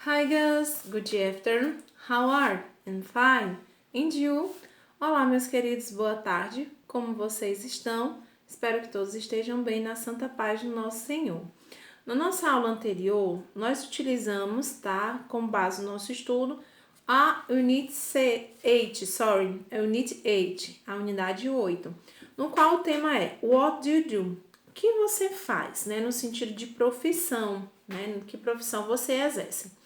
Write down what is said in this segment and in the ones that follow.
Hi guys, good afternoon. How are? I'm fine. And you? Olá, meus queridos, boa tarde. Como vocês estão? Espero que todos estejam bem na santa paz do nosso Senhor. Na nossa aula anterior, nós utilizamos, tá, como base do nosso estudo, a Unit 8, Unit 8, a unidade 8, no qual o tema é What do you do? O que você faz, né, no sentido de profissão, né, que profissão você exerce.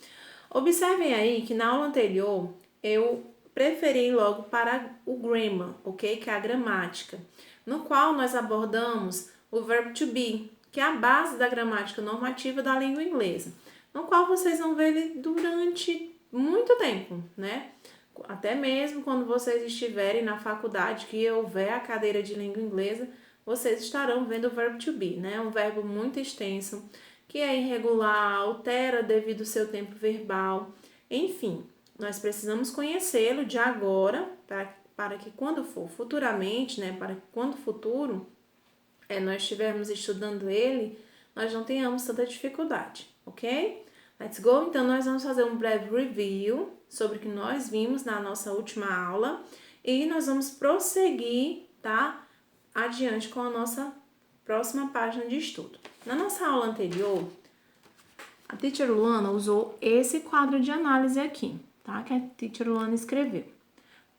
Observem aí que na aula anterior eu preferi logo para o grammar, ok? Que é a gramática, no qual nós abordamos o verbo to be, que é a base da gramática normativa da língua inglesa, no qual vocês vão ver ele durante muito tempo, né? Até mesmo quando vocês estiverem na faculdade, que houver a cadeira de língua inglesa, vocês estarão vendo o verbo to be, né? Um verbo muito extenso, que é irregular, altera devido ao seu tempo verbal. Enfim, nós precisamos conhecê-lo de agora, para que quando for futuramente, né? Para que quando futuro nós estivermos estudando ele, nós não tenhamos tanta dificuldade, ok? Let's go! Então, nós vamos fazer um breve review sobre o que nós vimos na nossa última aula e nós vamos prosseguir, tá? Adiante com a nossa próxima página de estudo. Na nossa aula anterior, a Teacher Luana usou esse quadro de análise aqui, tá? Que a Teacher Luana escreveu.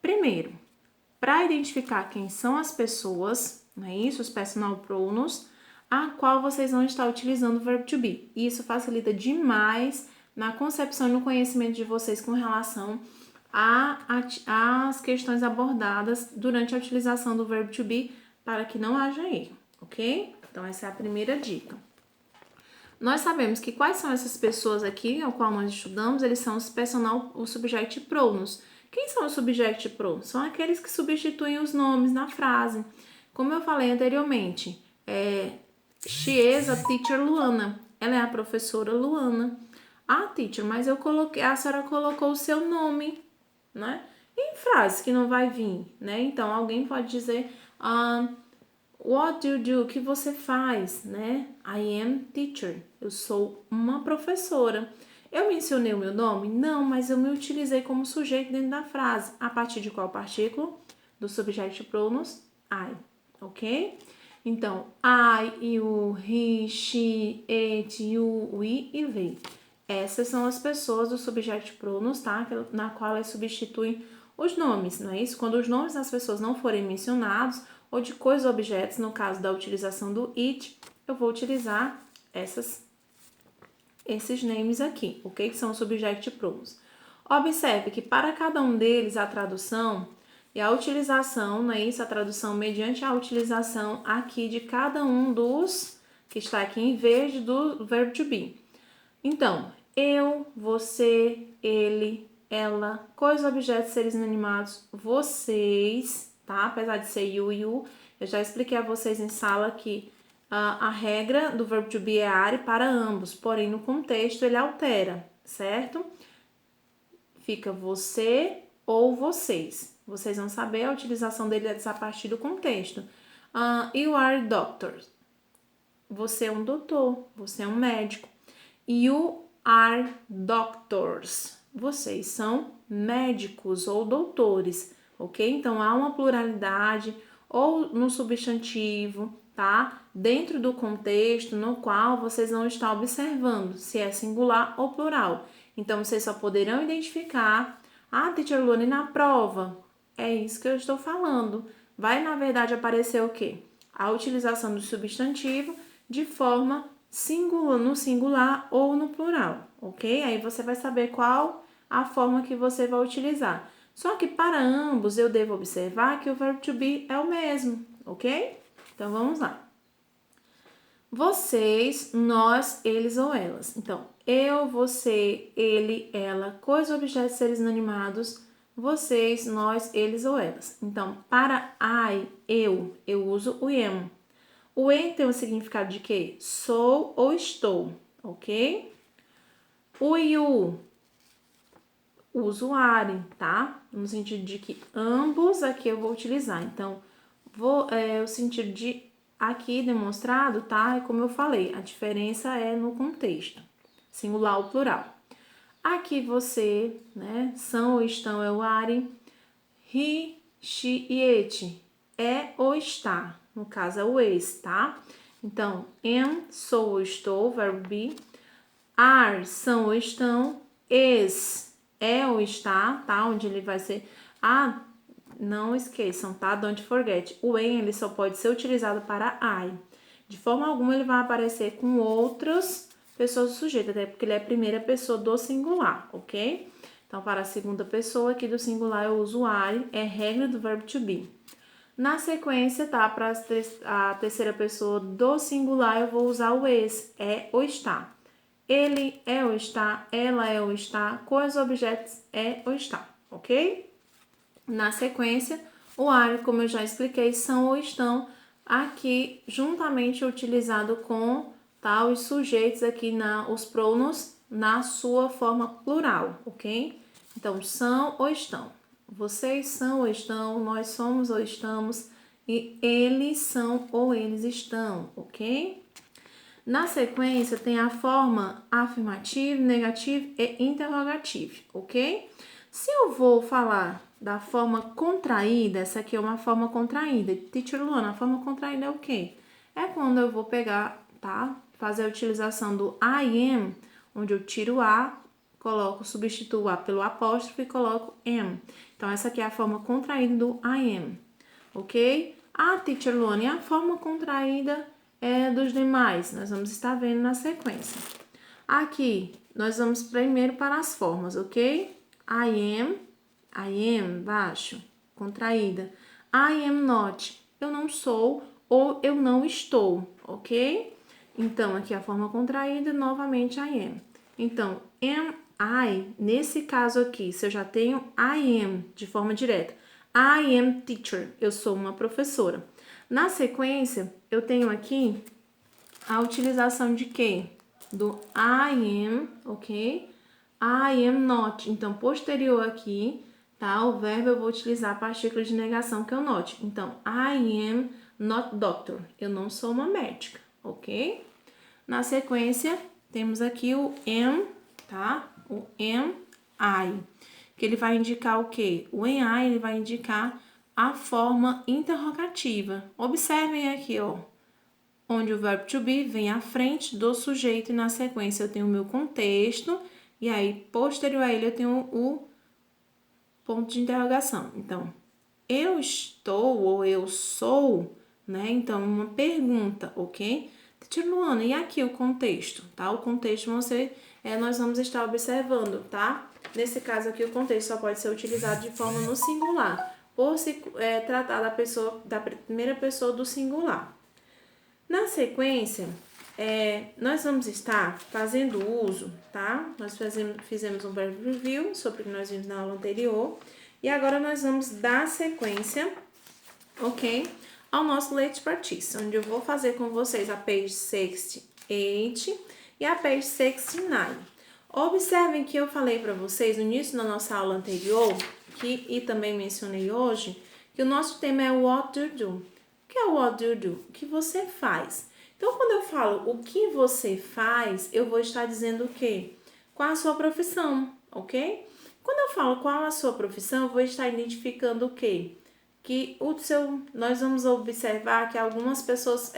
Primeiro, para identificar quem são as pessoas, não é isso? Os personal pronouns, a qual vocês vão estar utilizando o verbo to be. Isso facilita demais na concepção e no conhecimento de vocês com relação às questões abordadas durante a utilização do verbo to be, para que não haja erro, ok? Então, essa é a primeira dica. Nós sabemos que quais são essas pessoas aqui, ao qual nós estudamos, eles são os subject pronouns. Quem são os subject pronouns? São aqueles que substituem os nomes na frase. Como eu falei anteriormente, she is a teacher Luana. Ela é a professora Luana. Ah, teacher, mas a senhora colocou o seu nome, né? Em frase que não vai vir, né? Então, alguém pode dizer, what do you do? O que você faz, né? I am teacher. Eu sou uma professora. Eu mencionei o meu nome? Não, mas eu me utilizei como sujeito dentro da frase. A partir de qual partícula? Do subject pronouns I, ok? Então, I, you, he, she, it, you, we e they. Essas são as pessoas do subject pronouns, tá? Na qual elas substituem os nomes, não é isso? Quando os nomes das pessoas não forem mencionados, ou de coisas ou objetos, no caso da utilização do it, eu vou utilizar esses names aqui, ok? Que são os subject pronouns. Observe que para cada um deles a tradução e a utilização, não é isso? A tradução mediante a utilização aqui de cada um dos que está aqui em vez do verbo to be. Então, eu, você, ele, ela, coisas, objetos, seres inanimados, vocês, tá? Apesar de ser you, eu já expliquei a vocês em sala que a regra do verbo to be é are para ambos, porém no contexto ele altera, certo? Fica você ou vocês. Vocês vão saber a utilização deles a partir do contexto. You are doctor. Você é um doutor, você é um médico. You are doctors. Vocês são médicos ou doutores, ok? Então, há uma pluralidade ou no substantivo, tá? Dentro do contexto no qual vocês vão estar observando se é singular ou plural. Então, vocês só poderão identificar, teacher Luana, na prova. É isso que eu estou falando. Vai, na verdade, aparecer o quê? A utilização do substantivo de forma singular, no singular ou no plural, ok? Aí você vai saber qual a forma que você vai utilizar. Só que para ambos eu devo observar que o verbo to be é o mesmo, ok? Então vamos lá. Vocês, nós, eles ou elas. Então, eu, você, ele, ela, coisas, objetos, seres inanimados, vocês, nós, eles ou elas. Então, para I, eu uso o am. O am tem o significado de quê? Sou ou estou, ok? O you, uso are, tá? No sentido de que ambos aqui eu vou utilizar. Então, o sentido de aqui demonstrado, tá? É como eu falei, a diferença é no contexto, singular ou plural. Aqui você, né? São ou estão é o are. He, she e it. É ou está. No caso é o is, tá? Então, am, sou ou estou, verbo be. Are, são ou estão. Is, é ou está, tá? Onde ele vai ser... Ah, não esqueçam, tá? Don't forget. O am, ele só pode ser utilizado para I. De forma alguma, ele vai aparecer com outras pessoas do sujeito, até porque ele é a primeira pessoa do singular, ok? Então, para a segunda pessoa aqui do singular, eu uso are, é regra do verbo to be. Na sequência, tá? Para a terceira pessoa do singular, eu vou usar o is, é ou está. Ele é ou está, ela é ou está, coisas, objetos é ou está, ok? Na sequência, o are, como eu já expliquei, são ou estão aqui juntamente utilizado com, tá, os sujeitos aqui, os pronomes na sua forma plural, ok? Então, são ou estão. Vocês são ou estão, nós somos ou estamos e eles são ou eles estão, ok? Na sequência, tem a forma afirmativa, negativa e interrogativa, ok? Se eu vou falar da forma contraída, essa aqui é uma forma contraída. Teacher Luana, a forma contraída é o quê? É quando eu vou pegar, tá? Fazer a utilização do I am, onde eu tiro o A, substituo o A pelo apóstrofo e coloco am. Então, essa aqui é a forma contraída do I am, ok? A Teacher Luana, e a forma contraída dos demais, nós vamos estar vendo na sequência. Aqui, nós vamos primeiro para as formas, ok? I am, baixo, contraída. I am not, eu não sou ou eu não estou, ok? Então, aqui a forma contraída, novamente I am. Então, am I, nesse caso aqui, se eu já tenho I am de forma direta, I am teacher, eu sou uma professora. Na sequência, eu tenho aqui a utilização de quê? Do I am, ok? I am not. Então, posterior aqui, tá? O verbo eu vou utilizar a partícula de negação que é o not. Então, I am not doctor. Eu não sou uma médica, ok? Na sequência, temos aqui o am, tá? O am I, que ele vai indicar o quê? O am I, ele vai indicar a forma interrogativa. Observem aqui, ó, onde o verbo to be vem à frente do sujeito e na sequência eu tenho o meu contexto e aí posterior a ele eu tenho o ponto de interrogação. Então, eu estou ou eu sou, né? Então, uma pergunta, ok? Teacher Luana, e aqui o contexto, tá? O contexto nós vamos estar observando, tá? Nesse caso aqui, o contexto só pode ser utilizado de forma no singular, por se tratar da primeira pessoa do singular. Na sequência, nós vamos estar fazendo uso, tá? Nós fizemos um verb review sobre o que nós vimos na aula anterior. E agora nós vamos dar sequência, ok? Ao nosso Let's Practice, onde eu vou fazer com vocês a page 68 e a page 69. Observem que eu falei para vocês no início da nossa aula anterior, e também mencionei hoje, que o nosso tema é What do you do? O que é o What do you do? O que você faz? Então, quando eu falo o que você faz, eu vou estar dizendo o quê? Qual a sua profissão, ok? Quando eu falo qual a sua profissão, eu vou estar identificando o quê? Que nós vamos observar que algumas pessoas,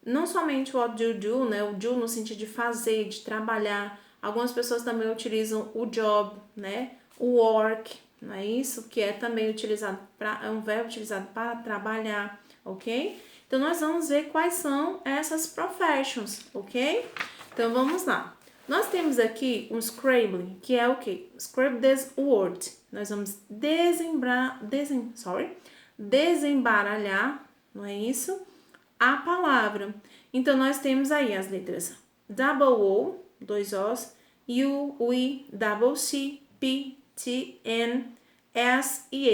não somente o what do you do, né? O do no sentido de fazer, de trabalhar. Algumas pessoas também utilizam o job, né? O work, não é isso? Que é também utilizado é um verbo utilizado para trabalhar, ok? Então, nós vamos ver quais são essas professions, ok? Então, vamos lá. Nós temos aqui um Scrabble, que é o quê? Scrabble this word. Nós vamos desembaralhar, não é isso? A palavra. Então, nós temos aí as letras double O, 2 Os, U, U, double C, P, T, N, S e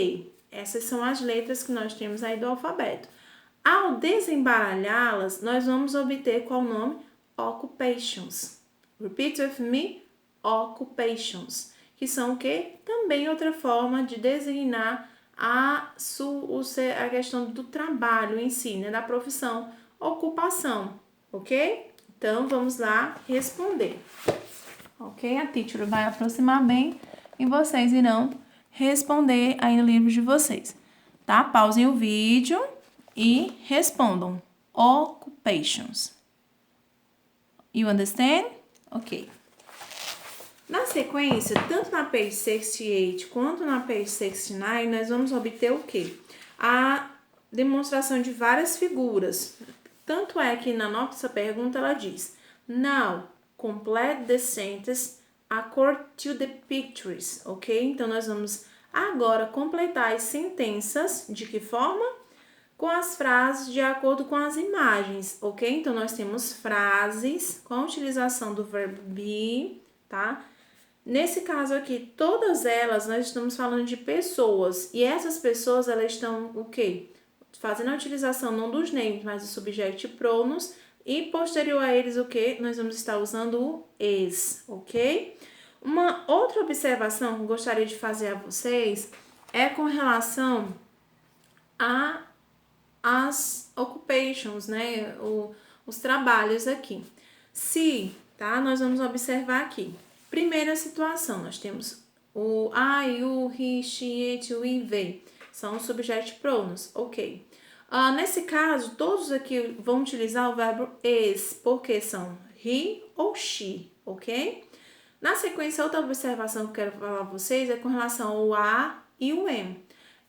A. Essas são as letras que nós temos aí do alfabeto. Ao desembaralhá-las, nós vamos obter qual nome? Occupations. Repeat with me, occupations. Que são o quê? Também outra forma de designar a questão do trabalho em si, né? Da profissão, ocupação, ok? Então, vamos lá responder. Ok? ok? A teacher vai aproximar bem e vocês irão responder aí no livro de vocês, tá? Pausem o vídeo e respondam. Occupations. You understand? Ok. Na sequência, tanto na page 68 quanto na page 69, nós vamos obter o quê? A demonstração de várias figuras. Tanto é que na nossa pergunta ela diz: Now, complete the sentence according to the pictures, ok? Então, nós vamos agora completar as sentenças. De que forma? Com as frases de acordo com as imagens, ok? Então, nós temos frases com a utilização do verbo be, tá? Nesse caso aqui, todas elas, nós estamos falando de pessoas. E essas pessoas, elas estão o quê? Fazendo a utilização não dos names, mas do subject pronouns. E posterior a eles, o quê? Nós vamos estar usando o is, ok? Uma outra observação que eu gostaria de fazer a vocês é com relação as occupations, né? Os trabalhos aqui. Se, tá? Nós vamos observar aqui. Primeira situação, nós temos o I, you, he, she, it, we, they. São os subject pronouns, ok. Nesse caso, todos aqui vão utilizar o verbo is, porque são he ou she, ok? Na sequência, outra observação que eu quero falar para vocês é com relação ao a e o am.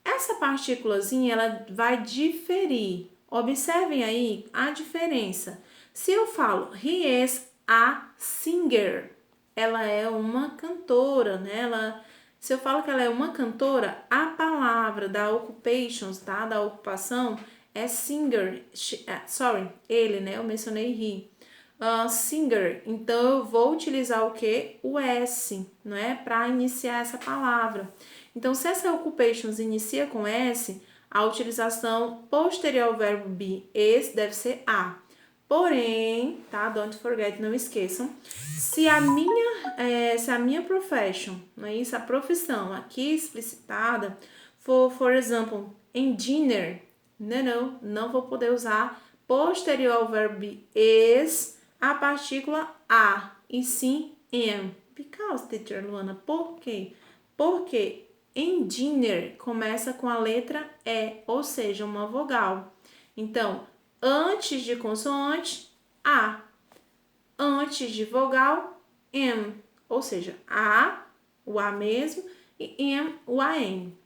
Essa partículazinha, ela vai diferir. Observem aí a diferença. Se eu falo he is a singer, ela é uma cantora, né? Se eu falo que ela é uma cantora, a palavra da occupations, tá? Da ocupação é singer. Ele, né? Eu mencionei he. Singer. Então, eu vou utilizar o quê? O S, não é? Para iniciar essa palavra. Então, se essa occupations inicia com S, a utilização posterior ao verbo be, is, deve ser a. Porém, tá? Don't forget, não esqueçam. Se a minha profession, não é isso? A profissão aqui explicitada for example, engineer, não vou poder usar posterior ao verbo is a partícula a, e sim am. Because, teacher Luana, por quê? Porque engineer começa com a letra E, ou seja, uma vogal. Então, antes de consoante, A. Antes de vogal, M. Ou seja, A, o A mesmo, e M, o AM.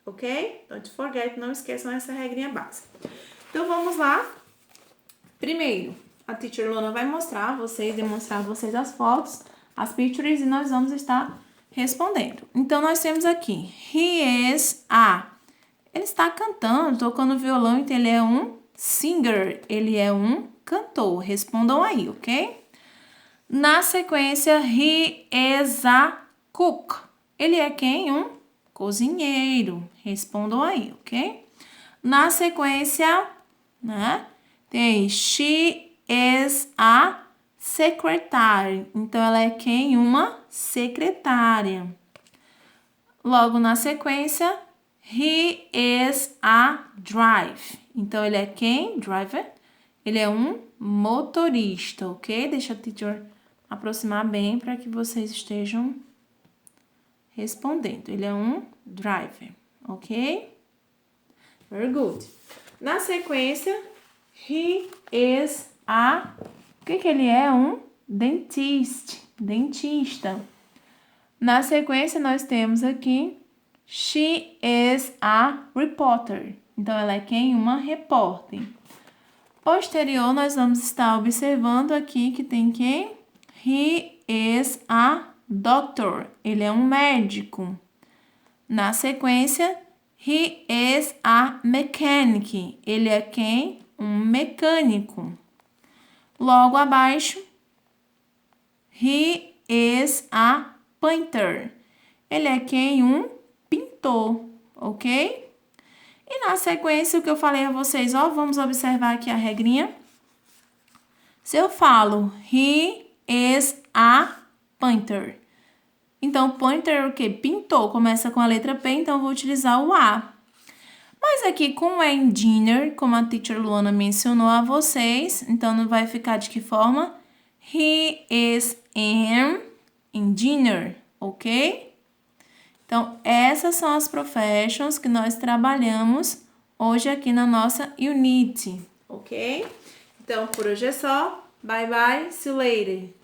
Ok? Don't forget, não esqueçam essa regrinha básica. Então, vamos lá. Primeiro, a teacher Luana vai demonstrar a vocês as fotos, as pictures, e nós vamos estar respondendo. Então, nós temos aqui, he is a. Ele está cantando, tocando violão, então ele é um singer, ele é um cantor. Respondam aí, ok? Na sequência, he is a cook. Ele é quem? Um cozinheiro. Respondam aí, ok? Na sequência, né, tem she is a secretary. Então, ela é quem? Uma secretária. Logo na sequência, he is a drive. Então, ele é quem? Driver. Ele é um motorista, ok? Deixa a teacher aproximar bem para que vocês estejam respondendo. Ele é um driver, ok? Very good. Na sequência, he is a... O que ele é? Um dentista. Na sequência, nós temos aqui she is a reporter. Então, ela é quem? Uma repórter. Posterior, nós vamos estar observando aqui que tem quem? He is a doctor. Ele é um médico. Na sequência, he is a mechanic. Ele é quem? Um mecânico. Logo abaixo, he is a painter. Ele é quem? Um pintor, ok? E na sequência, o que eu falei a vocês, vamos observar aqui a regrinha. Se eu falo, he is a painter. Então, painter é o quê? Pintor. Começa com a letra P, então eu vou utilizar o A. Mas aqui com o engineer, como a teacher Luana mencionou a vocês, então não vai ficar de que forma? He is an dinner, ok? Então, essas são as professions que nós trabalhamos hoje aqui na nossa unit, ok? Então, por hoje é só. Bye, bye. See you later.